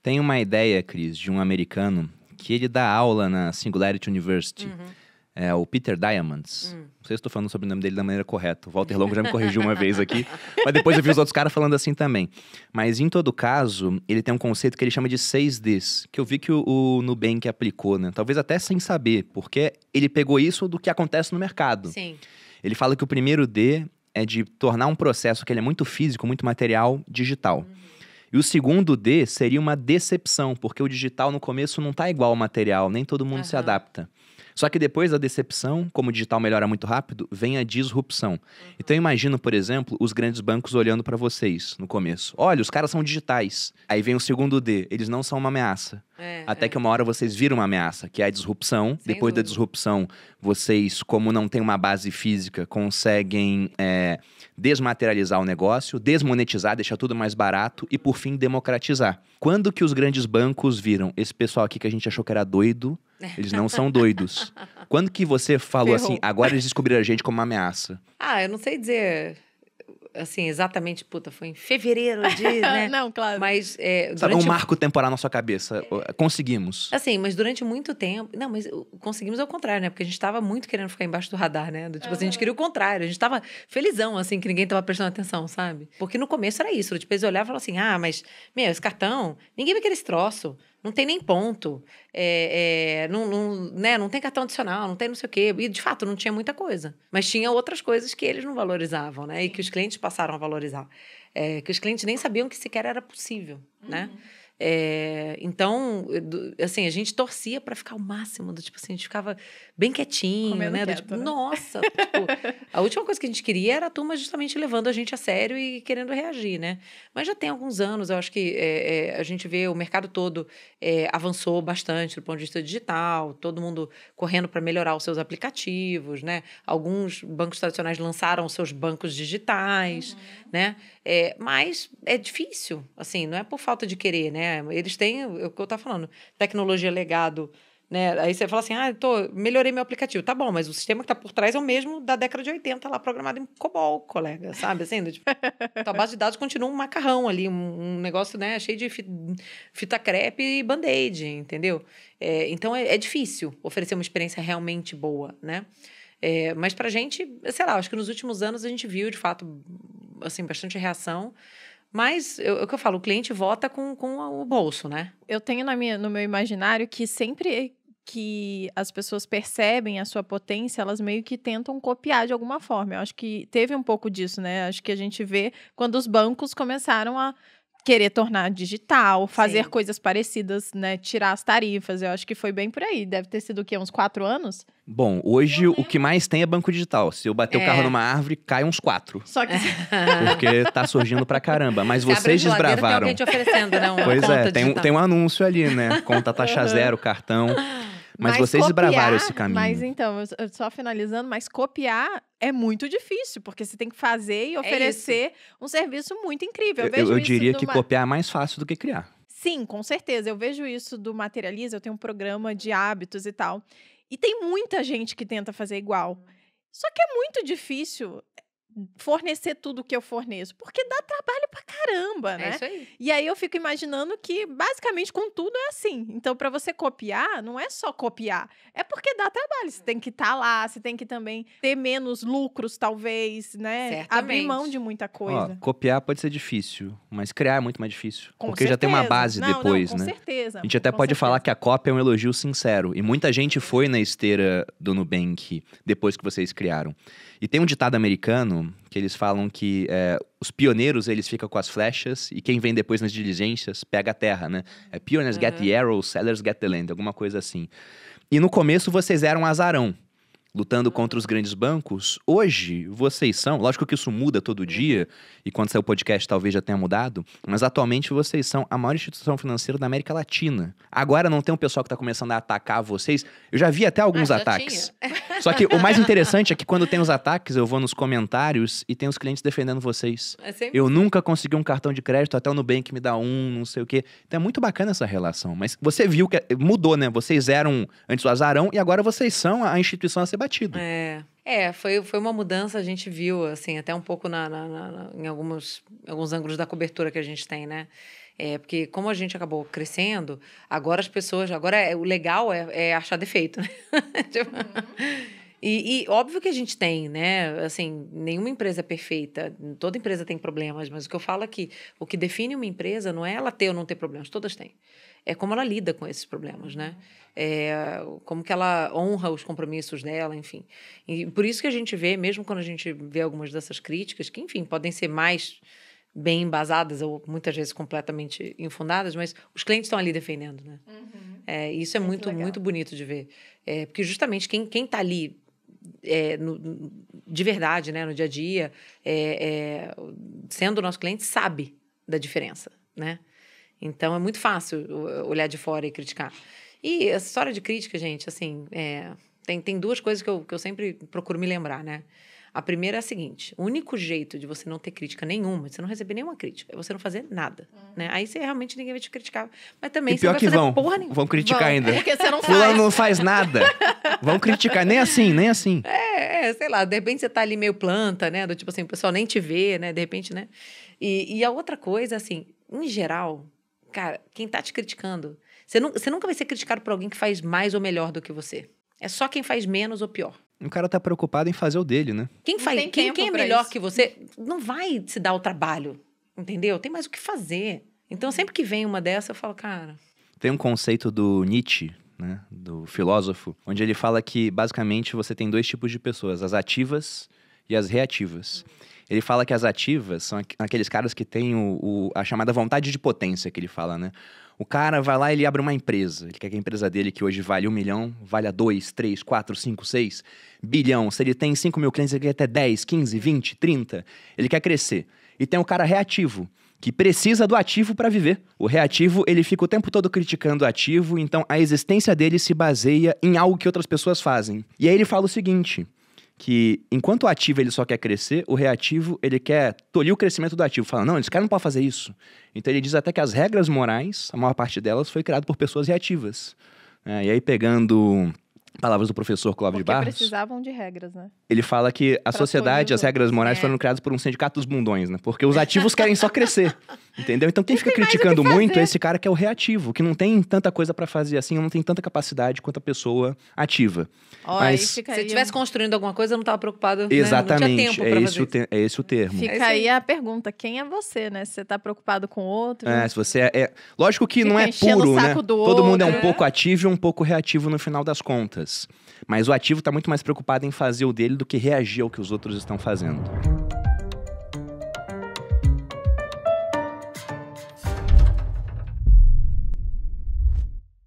Tem uma ideia, Cris, de um americano que ele dá aula na Singularity University. É o Peter Diamandis. Não sei se estou falando sobre o nome dele da maneira correta. O Walter Longo já me corrigiu uma vez aqui. Mas depois eu vi os outros caras falando assim também. Mas em todo caso, ele tem um conceito que ele chama de 6Ds. Que eu vi que o Nubank aplicou, né? Talvez até sem saber. Porque ele pegou isso do que acontece no mercado. Sim. Ele fala que o primeiro D é de tornar um processo que ele é muito físico, muito material, digital. E o segundo D seria uma decepção, porque o digital no começo não tá igual ao material, nem todo mundo se adapta. Só que depois da decepção, como o digital melhora muito rápido, vem a disrupção. Então eu imagino, por exemplo, os grandes bancos olhando para vocês no começo. Olha, os caras são digitais. Aí vem o segundo D, eles não são uma ameaça. Até que uma hora vocês viram uma ameaça, que é a disrupção. Sem Depois da dúvida. disrupção, vocês, como não tem uma base física, conseguem desmaterializar o negócio, desmonetizar, deixar tudo mais barato e, por fim, democratizar. Quando que os grandes bancos viram esse pessoal aqui que a gente achou que era doido, eles não são doidos? Quando que você falou Ferrou. assim, agora eles descobriram a gente como uma ameaça? Eu não sei dizer, assim, exatamente, foi em fevereiro de, né? Não, claro. Mas Sabe, um marco temporal na sua cabeça. Conseguimos. Assim, mas durante muito tempo... Não, mas conseguimos ao contrário, né? Porque a gente tava muito querendo ficar embaixo do radar, né? Tipo assim, a gente queria o contrário. A gente tava felizão, assim, que ninguém tava prestando atenção, sabe? Porque no começo era isso. Tipo, eles olhavam e falavam assim, mas, esse cartão, ninguém vai querer esse troço. Não tem nem ponto. Não tem cartão adicional, não tem não sei o quê. E, de fato, não tinha muita coisa. Mas tinha outras coisas que eles não valorizavam, né? E que os clientes passaram a valorizar. Que os clientes nem sabiam que sequer era possível, né? Então, assim, a gente torcia para ficar o máximo, tipo assim, a gente ficava bem quietinho, Comendo né? quieto, né? Nossa, a última coisa que a gente queria era a turma justamente levando a gente a sério e querendo reagir, né? Mas já tem alguns anos, eu acho que a gente vê o mercado todo avançou bastante do ponto de vista digital, todo mundo correndo para melhorar os seus aplicativos, né? Alguns bancos tradicionais lançaram os seus bancos digitais, né? Mas é difícil, assim, não é por falta de querer, né? Eles têm, o que eu estava falando, tecnologia, legado, né? Aí você fala assim, melhorei meu aplicativo. Tá bom, mas o sistema que tá por trás é o mesmo da década de 80, lá programado em COBOL, colega, sabe? Assim, tipo, a base de dados continua um macarrão ali, um negócio, né, cheio de fita crepe e band-aid, entendeu? Então é difícil oferecer uma experiência realmente boa, né? Mas pra gente, sei lá, acho que nos últimos anos a gente viu, de fato, assim, bastante reação. Mas, o que eu falo, o cliente vota com o bolso, né? Eu tenho no meu imaginário que sempre que as pessoas percebem a sua potência, elas meio que tentam copiar de alguma forma. Eu acho que teve um pouco disso, né? Acho que a gente vê quando os bancos começaram a querer tornar digital, fazer Sim. coisas parecidas, né? Tirar as tarifas. Eu acho que foi bem por aí. Deve ter sido o quê? Uns 4 anos? Bom, hoje o que mais tem é banco digital. Se eu bater o carro numa árvore, cai uns 4. Só que... Porque tá surgindo pra caramba. Mas Você abre a vocês geladeira, desbravaram. tem alguém te oferecendo, né? Uma Pois conta tem digital. um anúncio ali, né? Conta taxa zero, cartão. Mas vocês desbravaram esse caminho. Mas então, só finalizando, mas copiar é muito difícil, porque você tem que fazer e oferecer um serviço muito incrível. Eu diria que copiar é mais fácil do que criar. Sim, com certeza. Eu vejo isso do Materializa, eu tenho um programa de hábitos e tal. E tem muita gente que tenta fazer igual. Só que é muito difícil fornecer tudo que eu forneço, porque dá trabalho pra caramba, né? É isso aí. E aí eu fico imaginando que, basicamente, com tudo é assim. Então, pra você copiar, não é só copiar, é porque dá trabalho. Você tem que estar lá, você tem que também ter menos lucros, talvez, né? Certamente. Abrir mão de muita coisa. Copiar pode ser difícil, mas criar é muito mais difícil. Com porque já tem uma certeza. base Não, depois, com né? certeza. A gente até com pode certeza. falar que a cópia é um elogio sincero. E muita gente foi na esteira do Nubank depois que vocês criaram. E tem um ditado americano que eles falam que os pioneiros, eles ficam com as flechas e quem vem depois nas diligências pega a terra, né? Pioneers get the arrows, sellers get the land, alguma coisa assim. E no começo vocês eram azarão, lutando contra os grandes bancos. Hoje, vocês são... Lógico que isso muda todo dia, e quando sair o podcast talvez já tenha mudado, mas atualmente vocês são a maior instituição financeira da América Latina. Agora não tem um pessoal que está começando a atacar vocês. Eu já vi até alguns já ataques. Só que o mais interessante é que quando tem os ataques, eu vou nos comentários e tem os clientes defendendo vocês. É sempre Eu nunca consegui um cartão de crédito, até o Nubank me dá não sei o quê. Então é muito bacana essa relação. Mas você viu que mudou, né? Vocês eram antes o azarão e agora vocês são a instituição a ser batida. Foi uma mudança, a gente viu, assim, até um pouco em alguns ângulos da cobertura que a gente tem, né? Porque como a gente acabou crescendo, agora as pessoas... o legal é achar defeito, né? Tipo, e óbvio que a gente tem, né? Assim, nenhuma empresa é perfeita. Toda empresa tem problemas. Mas o que eu falo é que o que define uma empresa não é ela ter ou não ter problemas. Todas têm. É como ela lida com esses problemas, né? Como que ela honra os compromissos dela, enfim. E por isso que a gente vê, mesmo quando a gente vê algumas dessas críticas, que, enfim, podem ser mais bem embasadas ou muitas vezes completamente infundadas, mas os clientes estão ali defendendo, né? Isso é muito, muito bonito de ver. Porque justamente quem está ali de verdade, né, no dia a dia, sendo nosso cliente, sabe da diferença, né? Então, é muito fácil olhar de fora e criticar. E essa história de crítica, gente, assim, tem duas coisas que eu sempre procuro me lembrar, né? A primeira é a seguinte: o único jeito de você não ter crítica nenhuma, de você não receber nenhuma crítica, é você não fazer nada, né? Aí você realmente ninguém vai te criticar. Mas também você não vai fazer porra nenhuma. Vão criticar ainda. Porque você não Fulano faz. não faz nada. Vão criticar, nem assim, nem assim. Sei lá, de repente você tá ali meio planta, né? Do tipo assim, o pessoal nem te vê, né? De repente, né? E a outra coisa, assim, em geral, cara, quem tá te criticando, você nunca vai ser criticado por alguém que faz mais ou melhor do que você. É só quem faz menos ou pior. O cara tá preocupado em fazer o dele, né? Quem é melhor que você não vai se dar o trabalho, entendeu? Tem mais o que fazer. Então, sempre que vem uma dessa, eu falo, cara... Tem um conceito do Nietzsche, né, do filósofo, onde ele fala que, basicamente, você tem dois tipos de pessoas, as ativas e as reativas. Ele fala que as ativas são aqueles caras que têm a chamada vontade de potência, que ele fala, né? O cara vai lá e ele abre uma empresa. Ele quer que a empresa dele, que hoje vale 1 milhão, valha 2, 3, 4, 5, 6 bilhão. Se ele tem 5 mil clientes, ele quer ter 10, 15, 20, 30. Ele quer crescer. E tem o cara reativo, que precisa do ativo para viver. O reativo, ele fica o tempo todo criticando o ativo, então a existência dele se baseia em algo que outras pessoas fazem. E aí ele fala o seguinte, que enquanto o ativo ele só quer crescer, o reativo ele quer tolir o crescimento do ativo. Fala, não, esse cara não pode fazer isso. Então ele diz até que as regras morais, a maior parte delas, foi criada por pessoas reativas. E aí pegando palavras do professor Clóvis de Barros... Porque precisavam de regras, né? Ele fala que a sociedade, as regras morais foram criadas por um sindicato dos bundões, né? Porque os ativos querem só crescer, entendeu? Então quem fica criticando muito é esse cara que é o reativo, que não tem tanta coisa pra fazer assim, não tem tanta capacidade quanto a pessoa ativa. Mas se estivesse construindo alguma coisa, eu não estava preocupado, exatamente, né? Não tinha tempo pra fazer isso. É esse o termo. Fica aí a pergunta, quem é você, né? Se você tá preocupado com o outro... Se você lógico que Fica não é enchendo puro, o saco né? do Todo mundo é outro, um pouco ativo e um pouco reativo no final das contas. Mas o ativo tá muito mais preocupado em fazer o dele do que reagir ao que os outros estão fazendo.